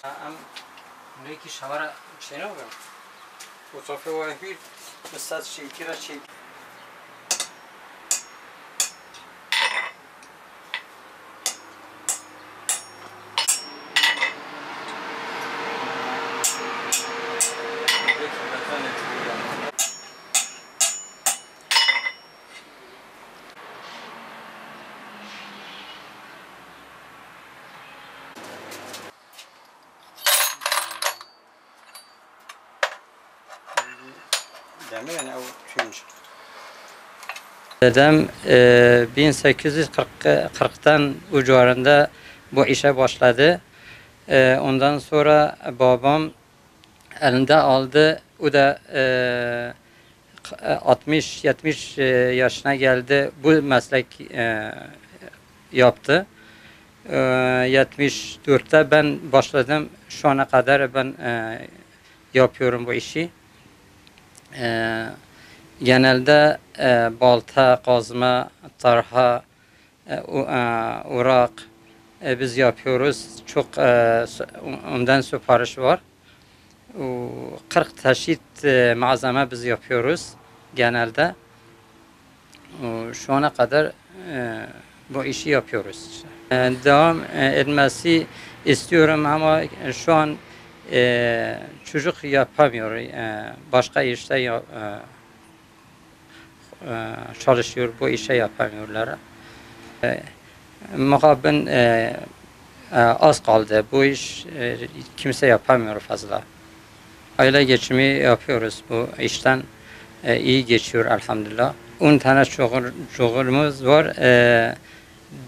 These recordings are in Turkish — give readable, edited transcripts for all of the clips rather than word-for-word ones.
ام لیکی شوار چه نبودم و صافه و هیچ بسات شیکی را شیک Dedem 1840'tan bu civarında bu işe başladı. Ondan sonra babam elinde aldı. O da 60-70 yaşına geldi. Bu meslek yaptı. 74'te ben başladım. Şu ana kadar ben yapıyorum bu işi. Genelde balta, kazma, tarha, urak biz yapıyoruz. Çok ondan sipariş var. 40 çeşit malzeme biz yapıyoruz genelde. Şu ana kadar bu işi yapıyoruz. Devam etmesi istiyorum ama şu an çocuk yapamıyor. Başka işte çalışıyor, bu işe yapamıyorlar. Mukaben az kaldı. Bu iş kimse yapamıyor fazla. Aile geçimi yapıyoruz. Bu işten iyi geçiyor elhamdülillah. 10 tane çocuğumuz var.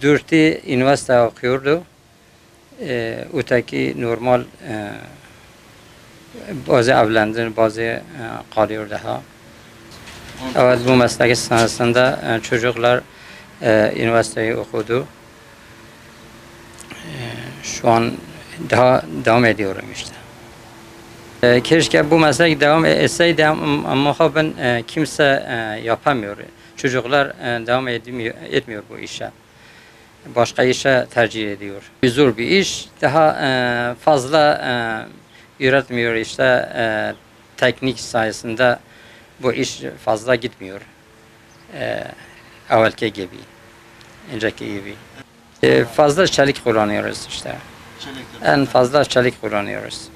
4'ü üniversite okuyordu. Öteki normal bazı evlendi, bazı kalıyor daha. Evet, bu meslek sırasında çocuklar üniversiteyi okudu. Şu an daha devam ediyorum işte. Keşke bu meslek devam etseydi ama ben kimse yapamıyor. Çocuklar devam etmiyor bu işe. Başka işe tercih ediyor. Zor bir iş. Daha fazla üretmiyor işte. Teknik sayesinde bu iş fazla gitmiyor. Evvelki gibi. Önceki gibi. Fazla çelik kullanıyoruz işte. En fazla çelik kullanıyoruz.